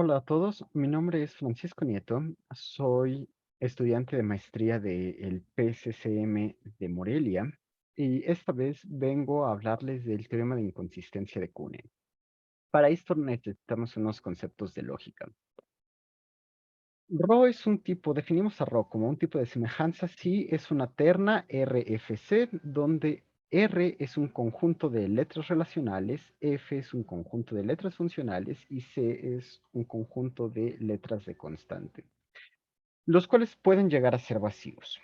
Hola a todos, mi nombre es Francisco Nieto, soy estudiante de maestría del PSCM de Morelia y esta vez vengo a hablarles del teorema de inconsistencia de Kuhnen. Para esto necesitamos unos conceptos de lógica. Rho es un tipo, definimos a Rho como un tipo de semejanza si es una terna RFC, donde R es un conjunto de letras relacionales, F es un conjunto de letras funcionales y C es un conjunto de letras de constante, los cuales pueden llegar a ser vacíos.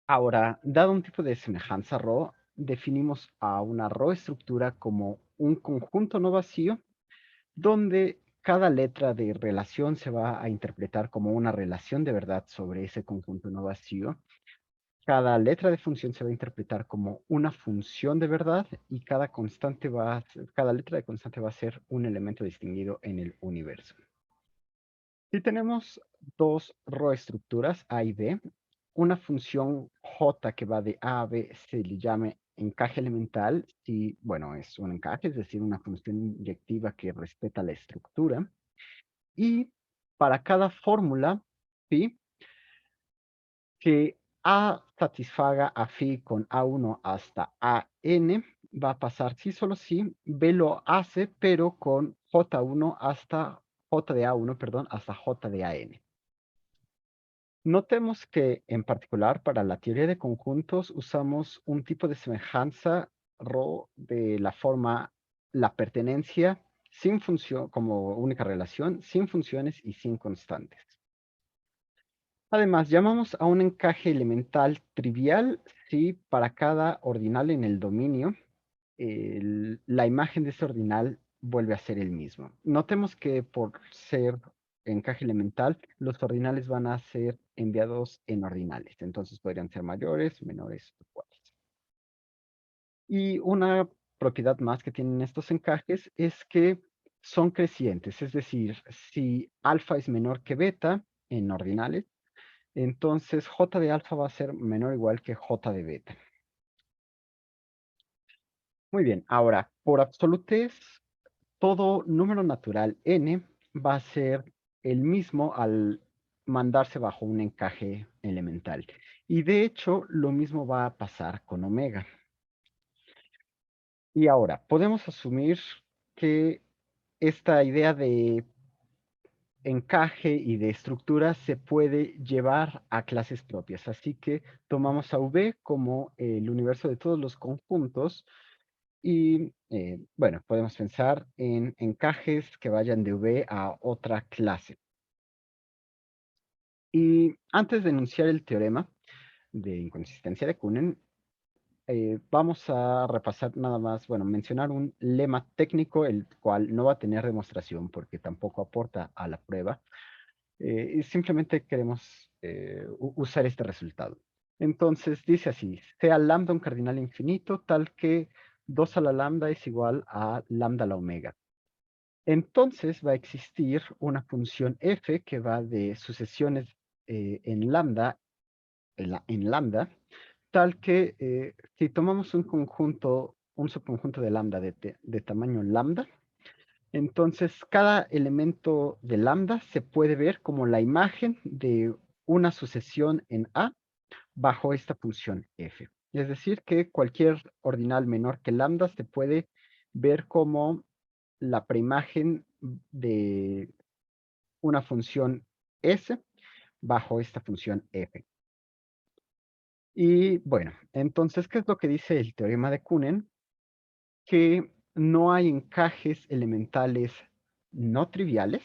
Ahora, dado un tipo de semejanza Rho, definimos a una Rho estructura como un conjunto no vacío donde cada letra de relación se va a interpretar como una relación de verdad sobre ese conjunto no vacío. Cada letra de función se va a interpretar como una función de verdad y cada letra de constante va a ser un elemento distinguido en el universo. Si tenemos dos Rho estructuras A y B, una función J que va de A a B se le llama encaje elemental, si, bueno, es un encaje, es decir, una función inyectiva que respeta la estructura. Y para cada fórmula, ¿sí? Que A satisfaga a phi con A1 hasta AN, va a pasar sí solo sí, B lo hace, pero con J1 hasta J de A1, perdón, hasta J de AN. Notemos que en particular para la teoría de conjuntos usamos un tipo de semejanza Rho de la forma la pertenencia sin función como única relación, sin funciones y sin constantes. Además, llamamos a un encaje elemental trivial si para cada ordinal en el dominio la imagen de ese ordinal vuelve a ser el mismo. Notemos que por ser encaje elemental, los ordinales van a ser enviados en ordinales. Entonces podrían ser mayores, menores o iguales. Y una propiedad más que tienen estos encajes es que son crecientes. Es decir, si alfa es menor que beta en ordinales, entonces J de alfa va a ser menor o igual que J de beta. Muy bien, ahora, por absolutez, todo número natural n va a ser el mismo al mandarse bajo un encaje elemental. Y de hecho, lo mismo va a pasar con omega. Y ahora, podemos asumir que esta idea de encaje y de estructura se puede llevar a clases propias. Así que tomamos a V como el universo de todos los conjuntos y, bueno, podemos pensar en encajes que vayan de V a otra clase. Y antes de enunciar el teorema de inconsistencia de Kuhnen, vamos a repasar nada más, bueno, mencionar un lema técnico, el cual no va a tener demostración porque tampoco aporta a la prueba, y simplemente queremos usar este resultado. Entonces dice así, sea lambda un cardinal infinito tal que 2 a la lambda es igual a lambda a la omega. Entonces va a existir una función f que va de sucesiones en lambda, en lambda, tal que si tomamos un conjunto, un subconjunto de lambda de tamaño lambda, entonces, cada elemento de lambda se puede ver como la imagen de una sucesión en A bajo esta función f. Es decir, que cualquier ordinal menor que lambda se puede ver como la preimagen de una función s bajo esta función f. Y bueno, entonces, ¿qué es lo que dice el teorema de Kuhnen? Que no hay encajes elementales no triviales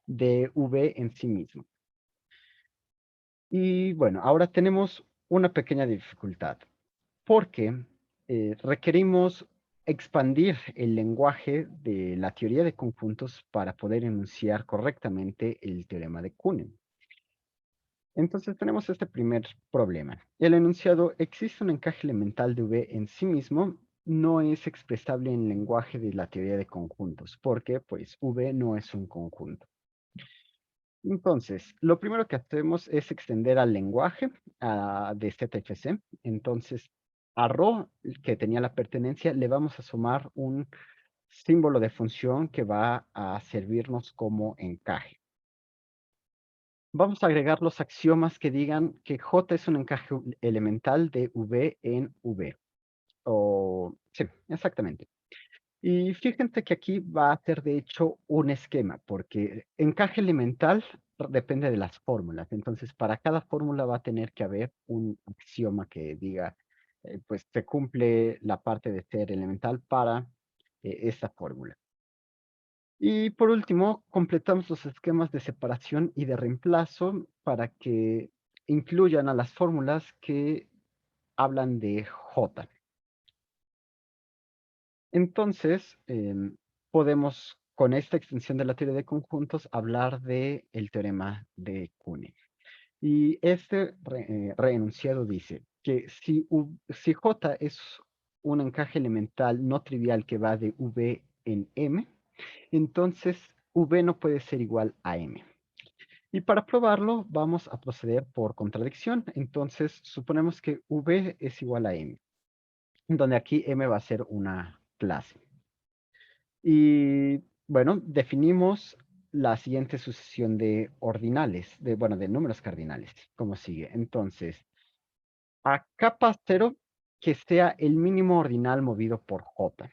de V en sí mismo. Y bueno, ahora tenemos una pequeña dificultad, porque requerimos expandir el lenguaje de la teoría de conjuntos para poder enunciar correctamente el teorema de Kuhnen. Entonces tenemos este primer problema. El enunciado existe un encaje elemental de V en sí mismo, no es expresable en el lenguaje de la teoría de conjuntos, porque pues V no es un conjunto. Entonces, lo primero que hacemos es extender al lenguaje de ZFC. Entonces, a Rho, que tenía la pertenencia, le vamos a sumar un símbolo de función que va a servirnos como encaje. Vamos a agregar los axiomas que digan que J es un encaje elemental de V en V. Sí, exactamente. Y fíjense que aquí va a ser de hecho un esquema, porque encaje elemental depende de las fórmulas. Entonces, para cada fórmula va a tener que haber un axioma que diga, pues se cumple la parte de ser elemental para esta fórmula. Y por último, completamos los esquemas de separación y de reemplazo para que incluyan a las fórmulas que hablan de J. Entonces, podemos, con esta extensión de la teoría de conjuntos, hablar de el teorema de Kuhn. Y este reenunciado dice que si J es un encaje elemental no trivial que va de V en M, entonces V no puede ser igual a M. Y para probarlo, vamos a proceder por contradicción. Entonces, suponemos que V es igual a M, donde aquí M va a ser una clase. Y bueno, definimos la siguiente sucesión de ordinales, de números cardinales, como sigue. Entonces, a capa 0 que sea el mínimo ordinal movido por J.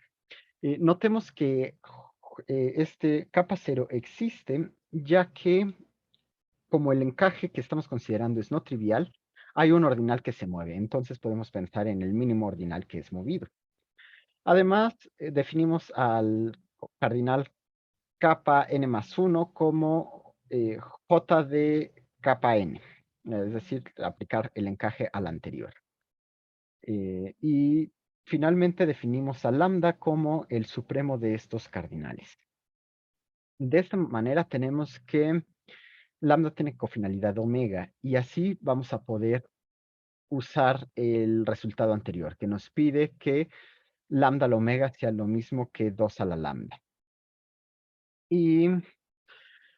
Notemos que este capa 0 existe, ya que como el encaje que estamos considerando es no trivial, hay un ordinal que se mueve. Entonces podemos pensar en el mínimo ordinal que es movido. Además, definimos al cardinal capa n más 1 como j de capa n, es decir, aplicar el encaje al anterior. Y finalmente definimos a lambda como el supremo de estos cardinales. De esta manera tenemos que lambda tiene cofinalidad omega y así vamos a poder usar el resultado anterior que nos pide que lambda a la omega sea lo mismo que 2 a la lambda. Y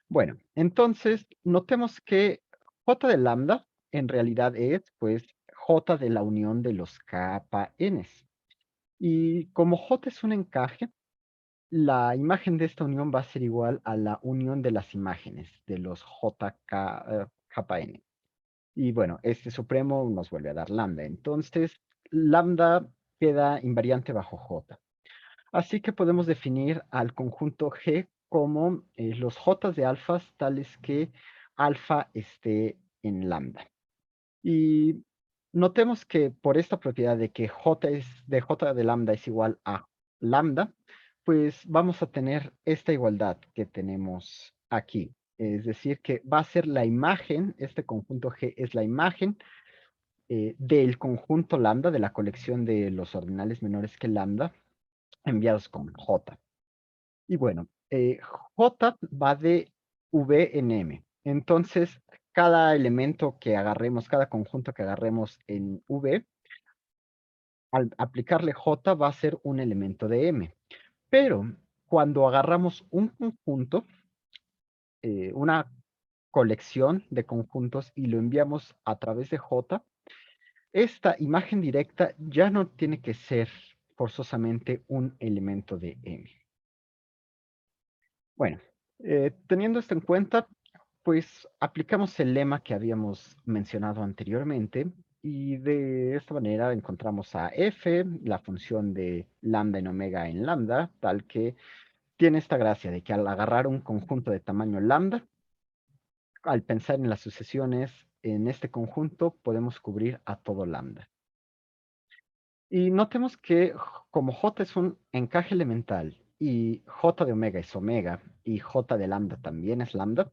bueno, entonces notemos que j de lambda en realidad es pues j de la unión de los kappa n's. Y como j es un encaje, la imagen de esta unión va a ser igual a la unión de las imágenes de los kappa n. Y bueno, este supremo nos vuelve a dar lambda. Entonces, lambda queda invariante bajo j. Así que podemos definir al conjunto G como los J de alfas tales que alfa esté en lambda. Y notemos que por esta propiedad de que J de lambda es igual a lambda, pues vamos a tener esta igualdad que tenemos aquí. Es decir, que va a ser la imagen, este conjunto G es la imagen del conjunto lambda, de la colección de los ordinales menores que lambda, enviados con J. Y bueno, J va de V en M. Entonces, cada elemento que agarremos, cada conjunto que agarremos en V, al aplicarle J va a ser un elemento de M. Pero cuando agarramos un conjunto, una colección de conjuntos y lo enviamos a través de J, esta imagen directa ya no tiene que ser forzosamente un elemento de M. Bueno, teniendo esto en cuenta, pues aplicamos el lema que habíamos mencionado anteriormente y de esta manera encontramos a f, la función de lambda en omega en lambda, tal que tiene esta gracia de que al agarrar un conjunto de tamaño lambda, al pensar en las sucesiones en este conjunto, podemos cubrir a todo lambda. Y notemos que como J es un encaje elemental y J de omega es omega y J de lambda también es lambda,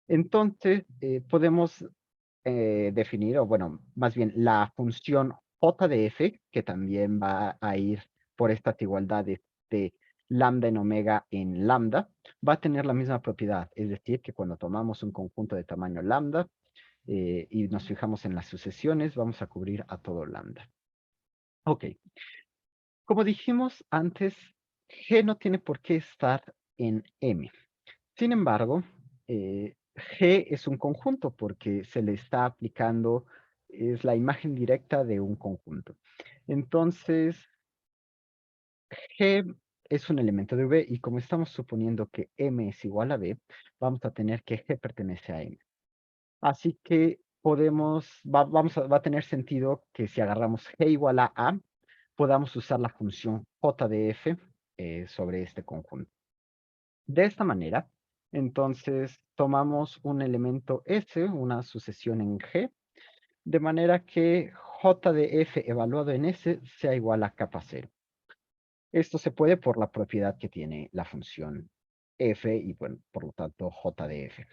entonces podemos definir, o bueno, más bien la función J de f, que también va a ir por estas igualdades de lambda en lambda, va a tener la misma propiedad, es decir, que cuando tomamos un conjunto de tamaño lambda y nos fijamos en las sucesiones, vamos a cubrir a todo lambda. Ok, como dijimos antes, G no tiene por qué estar en M. Sin embargo, G es un conjunto porque se le está aplicando, es la imagen directa de un conjunto. Entonces, G es un elemento de V y como estamos suponiendo que M es igual a B, vamos a tener que G pertenece a M. Así que va a tener sentido que si agarramos G igual a, podamos usar la función J de F sobre este conjunto. De esta manera, entonces tomamos un elemento S, una sucesión en G, de manera que J de F evaluado en S sea igual a capa cero. Esto se puede por la propiedad que tiene la función F y, bueno, por lo tanto, J de F.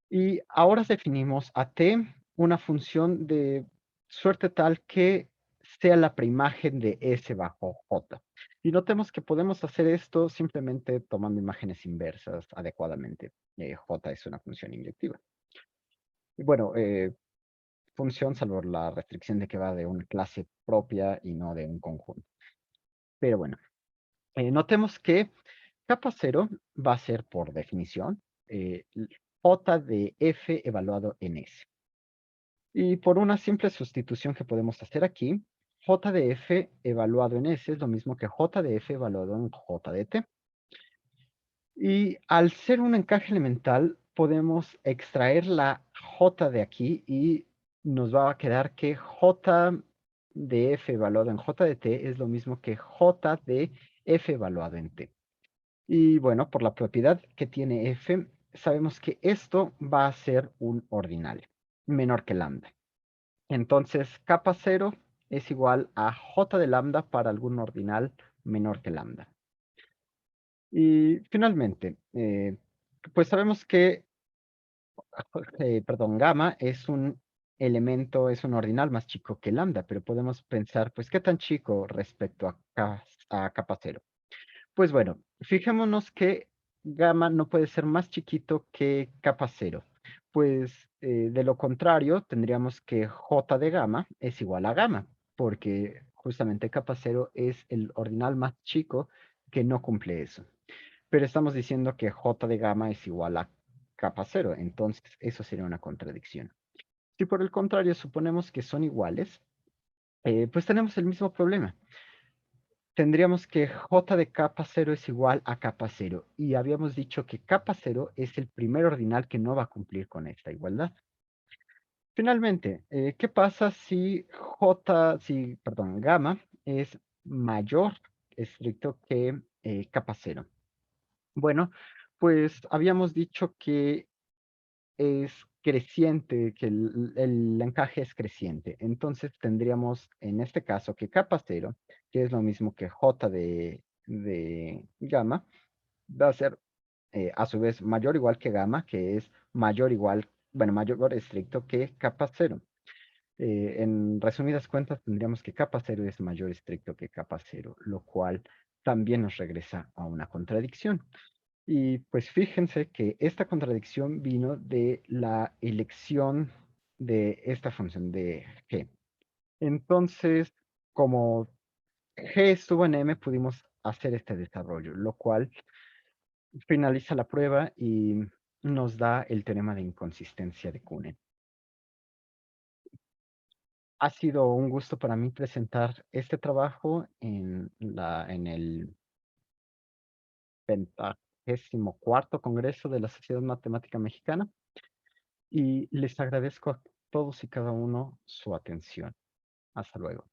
Y ahora definimos a T una función de suerte tal que sea la preimagen de S bajo J. Y notemos que podemos hacer esto simplemente tomando imágenes inversas adecuadamente. J es una función inyectiva. Y bueno, función salvo la restricción de que va de una clase propia y no de un conjunto. Pero bueno, notemos que capa cero va a ser por definición J de F evaluado en S. Y por una simple sustitución que podemos hacer aquí, J de F evaluado en S es lo mismo que J de F evaluado en J de T. Y al ser un encaje elemental, podemos extraer la J de aquí y nos va a quedar que J de F evaluado en J de T es lo mismo que J de F evaluado en T. Y bueno, por la propiedad que tiene F, sabemos que esto va a ser un ordinal menor que lambda. Entonces, capa cero es igual a J de lambda para algún ordinal menor que lambda. Y finalmente, pues sabemos que, perdón, gamma es un elemento, es un ordinal más chico que lambda, pero podemos pensar, pues, ¿qué tan chico respecto a capa cero? Pues bueno, fijémonos que gamma no puede ser más chiquito que capa cero. Pues de lo contrario, tendríamos que J de gamma es igual a gamma, porque justamente capa cero es el ordinal más chico que no cumple eso. Pero estamos diciendo que J de gamma es igual a capa cero, entonces eso sería una contradicción. Si por el contrario suponemos que son iguales, pues tenemos el mismo problema. Tendríamos que J de capa cero es igual a capa cero. Y habíamos dicho que capa cero es el primer ordinal que no va a cumplir con esta igualdad. Finalmente, ¿qué pasa si perdón, gamma es mayor estricto que capa cero? Bueno, pues habíamos dicho que es creciente, que el encaje es creciente. Entonces tendríamos en este caso que capa cero, que es lo mismo que J de gamma, va a ser a su vez mayor o igual que gamma, que es mayor o igual, bueno, mayor estricto que capa cero. En resumidas cuentas, tendríamos que capa cero es mayor estricto que capa cero, lo cual también nos regresa a una contradicción. Y pues fíjense que esta contradicción vino de la elección de esta función de g. Entonces, como g estuvo en m, pudimos hacer este desarrollo, lo cual finaliza la prueba y nos da el teorema de inconsistencia de Kuhnen. Ha sido un gusto para mí presentar este trabajo en el 24º Congreso de la Sociedad Matemática Mexicana. Y les agradezco a todos y cada uno su atención. Hasta luego.